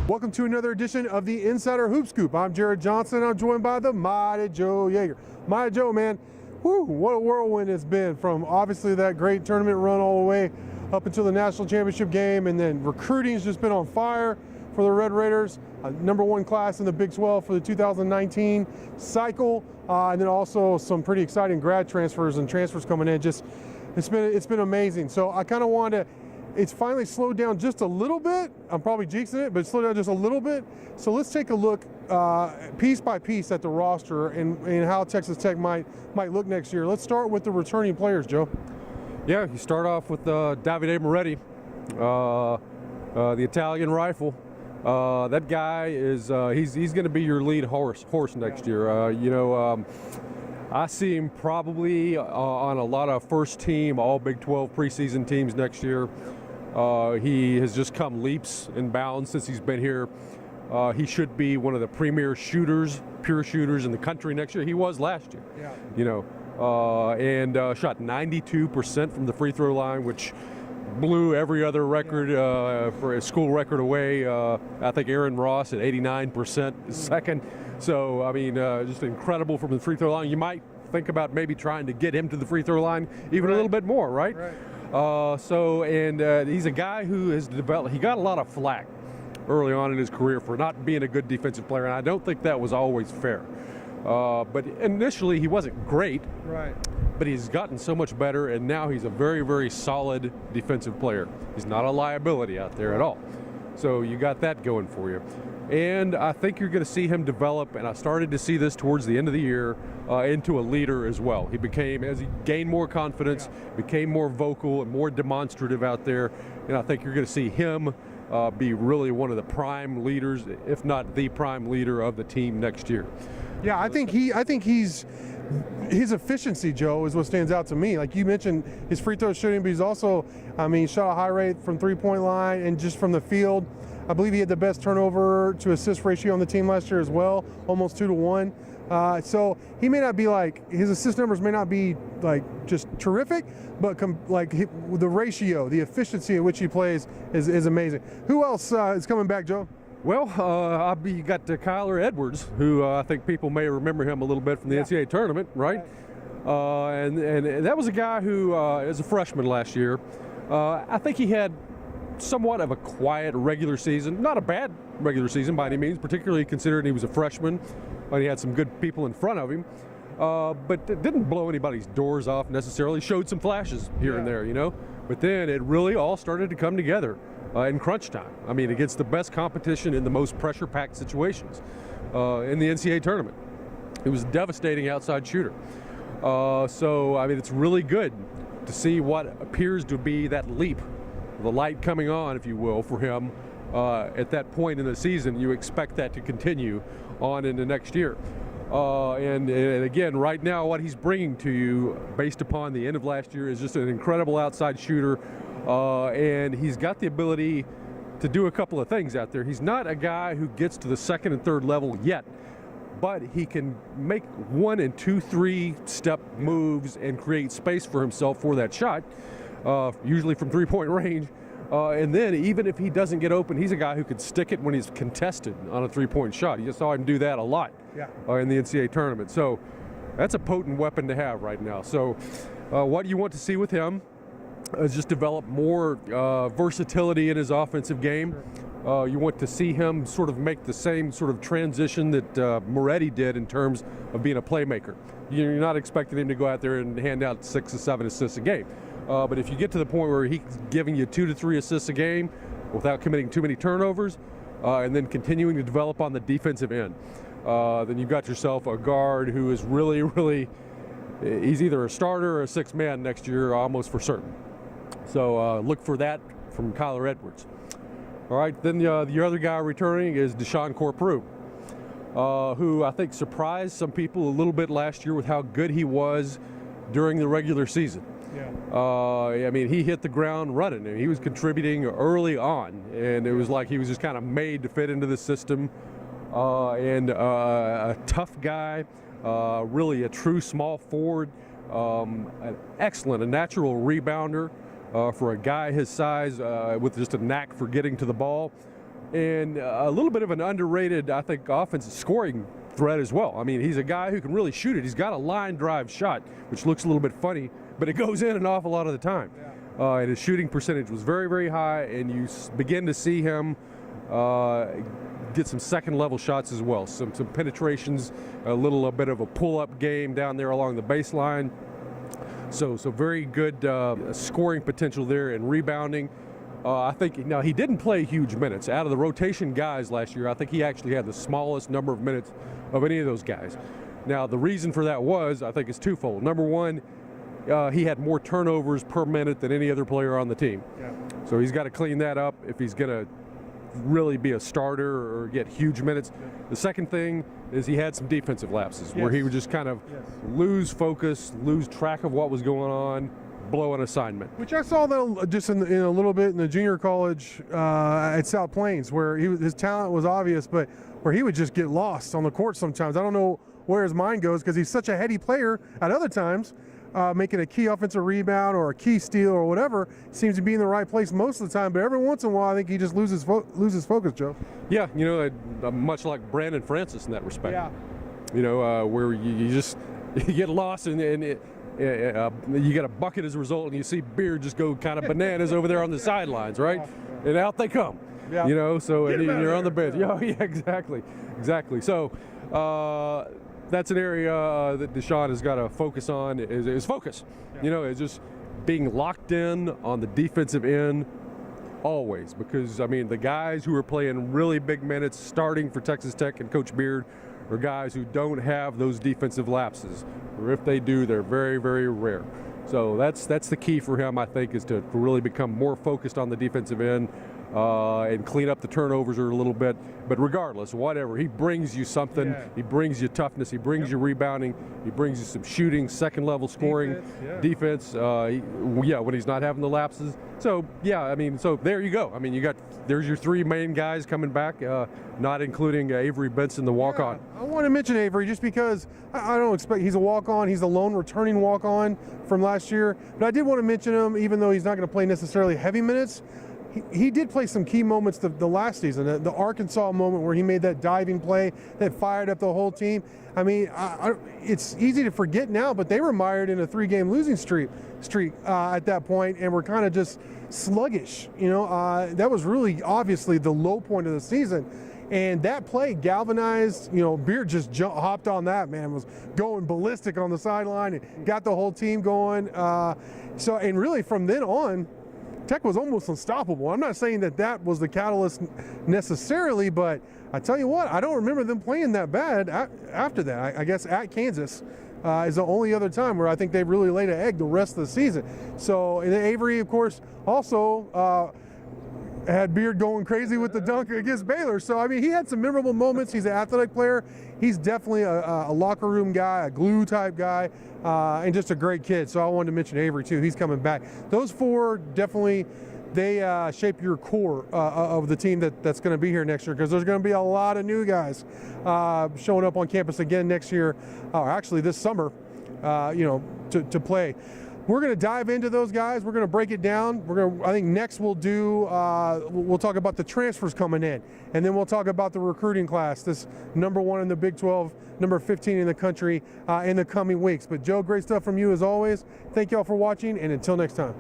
Welcome to another edition of the Insider Hoop Scoop. I'm Jarret Johnson. I'm joined by the mighty Joe Yeager. Mighty Joe, man, whew, what a whirlwind it's been, from obviously that great tournament run all the way up until the national championship game, and then recruiting's just been on fire for the Red Raiders. Number one class in the Big 12 for the 2019 cycle, and then also some pretty exciting grad transfers and transfers coming in. Just it's been amazing. So I kind of wanted to. It's finally slowed down just a little bit. I'm probably jinxing it, but it's slowed down just a little bit. So let's take a look piece by piece at the roster and how Texas Tech might look next year. Let's start with the returning players, Joe. Yeah, you start off with Davide Moretti, the Italian rifle. That guy is he's going to be your lead horse next year. I see him probably on a lot of first team, all Big 12 preseason teams next year. He has just come leaps and bounds since he's been here. He should be one of the premier shooters, pure shooters in the country next year. He was last year. Yeah. And shot 92% from the free throw line, which blew every other record for a school record away. I think Aaron Ross at 89% is second. So, I mean, just incredible from the free throw line. You might think about maybe trying to get him to the free throw line even a little bit more, right? He's a guy who has developed. He got a lot of flack early on in his career for not being a good defensive player, and I don't think that was always fair. But initially, he wasn't great. Right. But he's gotten so much better, and now he's a very, very solid defensive player. He's not a liability out there at all. So you got that going for you. And I think you're going to see him develop, and I started to see this towards the end of the year, into a leader as well. He became, as he gained more confidence, became more vocal and more demonstrative out there, and I think you're going to see him be really one of the prime leaders, if not the prime leader of the team next year. Yeah, I think his efficiency, Joe, is what stands out to me. Like you mentioned, his free throw shooting, but he's also, shot a high rate from three-point line and just from the field. I believe he had the best turnover to assist ratio on the team last year as well, almost 2-to-1. So he may not be his assist numbers may not be just terrific, but the ratio, the efficiency at which he plays is amazing. Who else is coming back, Joe? Well, you got Kyler Edwards, who I think people may remember him a little bit from the NCAA tournament, right? And that was a guy who is a freshman last year. I think he had somewhat of a quiet regular season, not a bad regular season by any means, particularly considering he was a freshman and he had some good people in front of him. But it didn't blow anybody's doors off necessarily. Showed some flashes here and there, But then it really all started to come together in crunch time. Against the best competition in the most pressure-packed situations in the NCAA tournament. He was a devastating outside shooter. It's really good to see what appears to be that leap, the light coming on, if you will, for him at that point in the season. You expect that to continue on into next year. And again, right now, what he's bringing to you, based upon the end of last year, is just an incredible outside shooter. And he's got the ability to do a couple of things out there. He's not a guy who gets to the second and third level yet, but he can make 1 and 2, 3 step moves and create space for himself for that shot, usually from three-point range. And then even if he doesn't get open, he's a guy who could stick it when he's contested on a three-point shot. You just saw him do that a lot in the NCAA tournament. So that's a potent weapon to have right now. So what you want to see with him is just develop more versatility in his offensive game. You want to see him sort of make the same sort of transition that Moretti did in terms of being a playmaker. You're not expecting him to go out there and hand out 6 or 7 assists a game. But if you get to the point where he's giving you 2 to 3 assists a game without committing too many turnovers, and then continuing to develop on the defensive end, then you've got yourself a guard who is really, really, he's either a starter or a sixth man next year, almost for certain. So look for that from Kyler Edwards. All right, then the other guy returning is Desean Corporal, who I think surprised some people a little bit last year with how good he was during the regular season. He hit the ground running, and he was contributing early on, and it was like he was just kind of made to fit into the system. A tough guy, really a true small forward, a natural rebounder for a guy his size with just a knack for getting to the ball. and a little bit of an underrated, I think, offensive scoring threat as well. I mean, he's a guy who can really shoot it. He's got a line drive shot, which looks a little bit funny, but it goes in an awful lot of the time. And his shooting percentage was very, very high, and you begin to see him get some second-level shots as well, some penetrations, a little bit of a pull-up game down there along the baseline. So very good scoring potential there and rebounding. I think now he didn't play huge minutes. Out of the rotation guys last year, I think he actually had the smallest number of minutes of any of those guys. Now the reason for that was, I think, is twofold. Number one, he had more turnovers per minute than any other player on the team. So he's got to clean that up if he's going to really be a starter or get huge minutes. The second thing is he had some defensive lapses where he would just kind of lose focus, lose track of what was going on, blow an assignment. Which I saw though just in a little bit in the junior college at South Plains, where his talent was obvious, but where he would just get lost on the court sometimes. I don't know where his mind goes because he's such a heady player at other times. Making a key offensive rebound or a key steal or whatever, seems to be in the right place most of the time. But every once in a while, I think he just loses focus, Joe. Yeah, you know, much like Brandon Francis in that respect. Yeah. You know, where you just you get lost and you get a bucket as a result, and you see Beard just go kind of bananas over there on the sidelines, right? And out they come. Yeah. You know, so and you're on the bench. Yeah, exactly. So. That's an area that Desean has got to focus on is focus. You know, is just being locked in on the defensive end always, because I mean the guys who are playing really big minutes starting for Texas Tech and Coach Beard are guys who don't have those defensive lapses, or if they do, they're very, very rare. So that's the key for him, I think, is to really become more focused on the defensive end and clean up the turnovers a little bit. But regardless, whatever, he brings you something. He brings you toughness. He brings you rebounding. He brings you some shooting, second-level scoring, defense. When he's not having the lapses. So, I mean, so there you go. I mean, there's your three main guys coming back, not including Avery Benson, the walk-on. I want to mention Avery just because I don't expect he's a walk-on. He's a lone returning walk-on from last year. But I did want to mention him, even though he's not going to play necessarily heavy minutes. He did play some key moments the last season, the Arkansas moment where he made that diving play that fired up the whole team. I mean, it's easy to forget now, but they were mired in a 3-game losing streak at that point, and were kind of just sluggish. You know, that was really obviously the low point of the season. And that play galvanized, you know, Beard just hopped on that, man, was going ballistic on the sideline and got the whole team going. And really from then on, Tech was almost unstoppable. I'm not saying that was the catalyst necessarily, but I tell you what, I don't remember them playing that bad after that. I guess at Kansas is the only other time where I think they've really laid an egg the rest of the season. So, and then Avery, of course, also had Beard going crazy with the dunk against Baylor. So, I mean, he had some memorable moments. He's an athletic player. He's definitely a locker room guy, a glue type guy, and just a great kid. So I wanted to mention Avery too. He's coming back. Those four definitely, they shape your core of the team that's going to be here next year, because there's going to be a lot of new guys showing up on campus again next year, or actually this summer, to play. We're going to dive into those guys. We're going to break it down. I think next we'll talk about the transfers coming in, and then we'll talk about the recruiting class, this #1 in the Big 12, number 15 in the country in the coming weeks. But Joe, great stuff from you as always. Thank y'all for watching, and until next time.